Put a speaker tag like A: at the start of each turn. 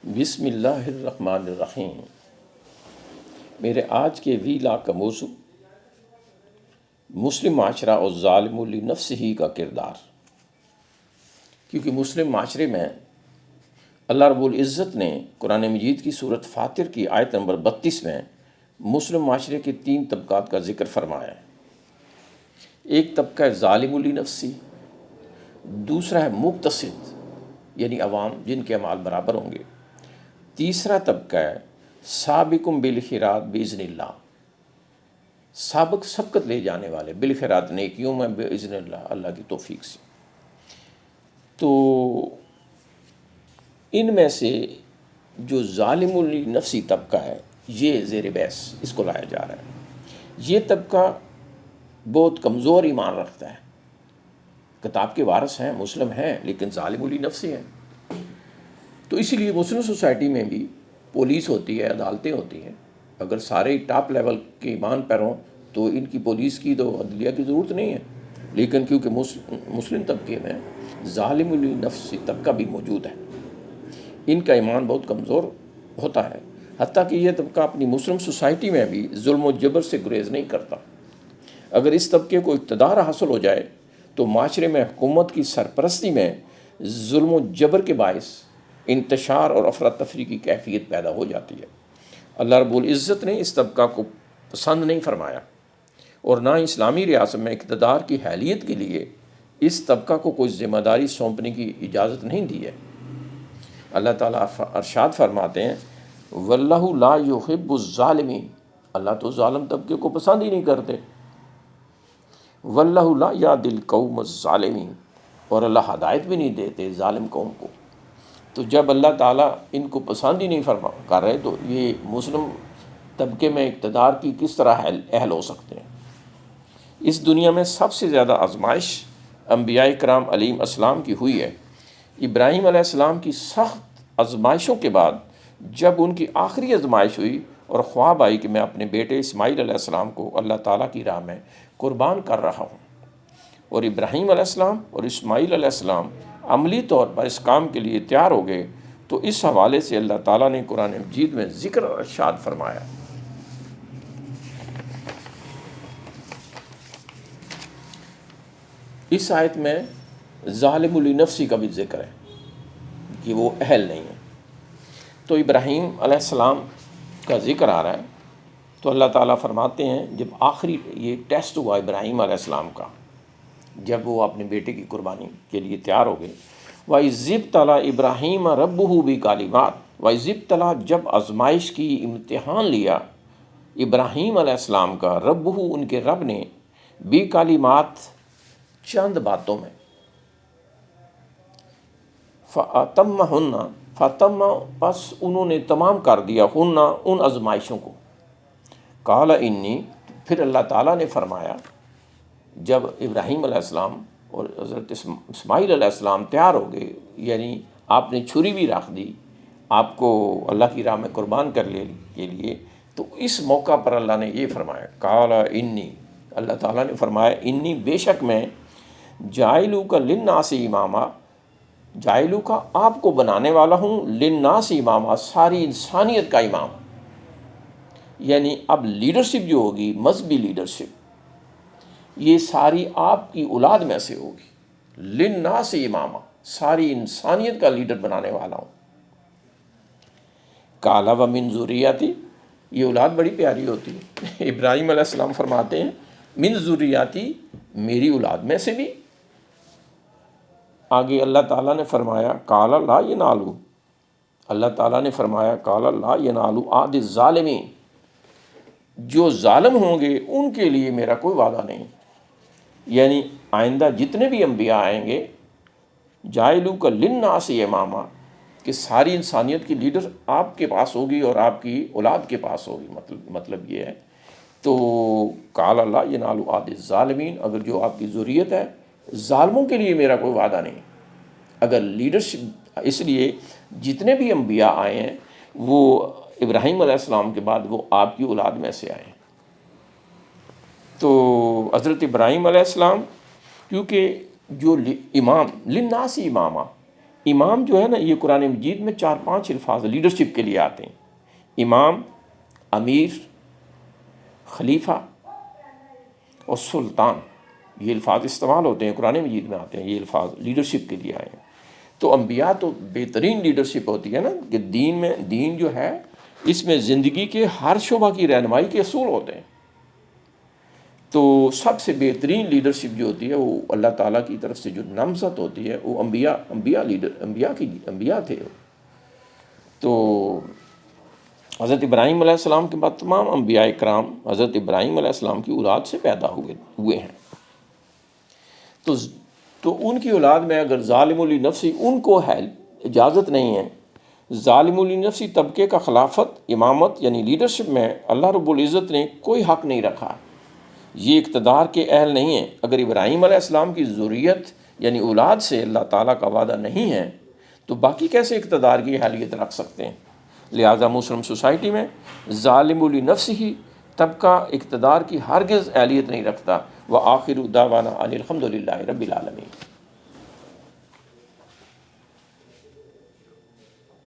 A: بسم اللہ الرحمن الرحیم۔ میرے آج کے ویلا کا موضوع مسلم معاشرہ اور ظالم لنفسہ ہی کا کردار، کیونکہ مسلم معاشرے میں اللہ رب العزت نے قرآن مجید کی سورۃ فاطر کی آیت نمبر 32 میں مسلم معاشرے کے 3 طبقات کا ذکر فرمایا ہے۔ ایک طبقہ ہے ظالم لنفسہ، دوسرا ہے مقتصد یعنی عوام جن کے اعمال برابر ہوں گے، تیسرا طبقہ ہے سابقم بالخیرات باذن اللہ، سبقت لے جانے والے بالخیرات نیکیوں میں باذن اللہ، اللہ کی توفیق سے۔ تو ان میں سے جو ظالم لنفسی طبقہ ہے یہ زیر بحث اس کو لایا جا رہا ہے۔ یہ طبقہ بہت کمزور ایمان رکھتا ہے، کتاب کے وارث ہیں، مسلم ہیں، لیکن ظالم لنفسی ہیں۔ تو اسی لیے مسلم سوسائٹی میں بھی پولیس ہوتی ہے، عدالتیں ہوتی ہیں۔ اگر سارے ٹاپ لیول کے ایمان پر ہوں تو ان کی پولیس کی تو عدلیہ کی ضرورت نہیں ہے، لیکن کیونکہ مسلم طبقے میں ظالم لنفسی طبقہ بھی موجود ہے، ان کا ایمان بہت کمزور ہوتا ہے، حتیٰ کہ یہ طبقہ اپنی مسلم سوسائٹی میں بھی ظلم و جبر سے گریز نہیں کرتا۔ اگر اس طبقے کو اقتدار حاصل ہو جائے تو معاشرے میں حکومت کی سرپرستی میں ظلم و جبر کے باعث انتشار اور افراتفری کی کیفیت پیدا ہو جاتی ہے۔ اللہ رب العزت نے اس طبقہ کو پسند نہیں فرمایا، اور نہ اسلامی ریاست میں اقتدار کی حیثیت کے لیے اس طبقہ کو کوئی ذمہ داری سونپنے کی اجازت نہیں دی ہے۔ اللہ تعالیٰ ارشاد فرماتے ہیں واللہ لا یحب الظالمین، اللہ تو ظالم طبقے کو پسند ہی نہیں کرتے۔ واللہ لا یہدی القوم الظالمین، اور اللہ ہدایت بھی نہیں دیتے ظالم قوم کو۔ تو جب اللہ تعالیٰ ان کو پسند ہی نہیں کر رہے تو یہ مسلم طبقے میں اقتدار کی کس طرح اہل ہو سکتے ہیں؟ اس دنیا میں سب سے زیادہ آزمائش انبیاء کرام علیہم السلام کی ہوئی ہے۔ ابراہیم علیہ السلام کی سخت آزمائشوں کے بعد جب ان کی آخری آزمائش ہوئی اور خواب آئی کہ میں اپنے بیٹے اسماعیل علیہ السلام کو اللہ تعالیٰ کی راہ میں قربان کر رہا ہوں، اور ابراہیم علیہ السلام اور اسماعیل علیہ السلام عملی طور پر اس کام کے لیے تیار ہو گئے، تو اس حوالے سے اللہ تعالیٰ نے قرآن مجید میں ذکر اور ارشاد فرمایا۔ اس آیت میں ظالم لنفسی کا بھی ذکر ہے کہ وہ اہل نہیں ہے۔ تو ابراہیم علیہ السلام کا ذکر آ رہا ہے، تو اللہ تعالیٰ فرماتے ہیں جب آخری یہ ٹیسٹ ہوا ابراہیم علیہ السلام کا، جب وہ اپنے بیٹے کی قربانی کے لیے تیار ہو گئے، وَإِذِ ابْتَلَىٰ إِبْرَاهِيمَ رَبُّهُ بِكَلِمَاتٍ، وَإِذِ ابْتَلَىٰ جب آزمائش کی، امتحان لیا ابراہیم علیہ السلام کا، ربہ ان کے رب نے، بِكَلِمَاتٍ چند باتوں میں، فَأَتَمَّهُنَّ فَتَمَّ پس انہوں نے تمام کر دیا، ان آزمائشوں کو، قَالَ إِنِّي پھر اللہ تعالیٰ نے فرمایا جب ابراہیم علیہ السلام اور حضرت اسماعیل علیہ السلام تیار ہو گئے، یعنی آپ نے چھری بھی رکھ دی آپ کو اللہ کی راہ میں قربان کرنے کے لیے، تو اس موقع پر اللہ نے یہ فرمایا قال انی، اللہ تعالیٰ نے فرمایا انی بے شک میں، جاعلو کا للناس اماما، جاعلو کا آپ کو بنانے والا ہوں، للناس اماما ساری انسانیت کا امام، یعنی اب لیڈرشپ جو ہوگی، مذہبی لیڈرشپ، یہ ساری آپ کی اولاد میں سے ہوگی، للناس اماما ساری انسانیت کا لیڈر بنانے والا ہوں۔ قال ومن ذریتی، یہ اولاد بڑی پیاری ہوتی ہے، ابراہیم علیہ السلام فرماتے ہیں من ذریتی میری اولاد میں سے بھی۔ آگے اللہ تعالیٰ نے فرمایا قال لا ینالو، اللہ تعالیٰ نے فرمایا قال لا ینالو عہد الظالمین، جو ظالم ہوں گے ان کے لیے میرا کوئی وعدہ نہیں، یعنی آئندہ جتنے بھی انبیاء آئیں گے، جاعلو کا للناس اماما کہ ساری انسانیت کی لیڈر آپ کے پاس ہوگی اور آپ کی اولاد کے پاس ہوگی، مطلب یہ ہے۔ تو قال اللہ ینالو عہد الظالمین، اگر جو آپ کی ذریت ہے، ظالموں کے لیے میرا کوئی وعدہ نہیں۔ اگر لیڈرشپ، اس لیے جتنے بھی انبیاء آئے ہیں وہ ابراہیم علیہ السلام کے بعد وہ آپ کی اولاد میں سے آئے ہیں۔ تو حضرت ابراہیم علیہ السلام کیونکہ جو امام للناس امامہ، امام جو ہے نا یہ قرآن مجید میں 4-5 الفاظ لیڈرشپ کے لیے آتے ہیں، امام، امیر، خلیفہ اور سلطان، یہ الفاظ استعمال ہوتے ہیں قرآن مجید میں آتے ہیں، یہ الفاظ لیڈرشپ کے لیے آئے ہیں۔ تو انبیاء تو بہترین لیڈرشپ ہوتی ہے نا کہ دین جو ہے اس میں زندگی کے ہر شعبہ کی رہنمائی کے اصول ہوتے ہیں۔ تو سب سے بہترین لیڈرشپ جو ہوتی ہے وہ اللہ تعالیٰ کی طرف سے جو نامزد ہوتی ہے وہ انبیاء تھے۔ تو حضرت ابراہیم علیہ السلام کے بعد تمام انبیاء کرام حضرت ابراہیم علیہ السلام کی اولاد سے پیدا ہوئے ہیں۔ تو ان کی اولاد میں اگر ظالم لنفسی ان کو ہے اجازت نہیں ہے، ظالم لنفسی طبقے کا خلافت، امامت یعنی لیڈرشپ میں اللہ رب العزت نے کوئی حق نہیں رکھا، یہ اقتدار کے اہل نہیں ہیں۔ اگر ابراہیم علیہ السلام کی ذریت یعنی اولاد سے اللہ تعالیٰ کا وعدہ نہیں ہے تو باقی کیسے اقتدار کی اہلیت رکھ سکتے ہیں؟ لہٰذا مسلم سوسائٹی میں ظالم لنفسہ ہی طبقہ اقتدار کی ہرگز اہلیت نہیں رکھتا۔ وآخر دعوانا ان الحمد للہ رب العالمین۔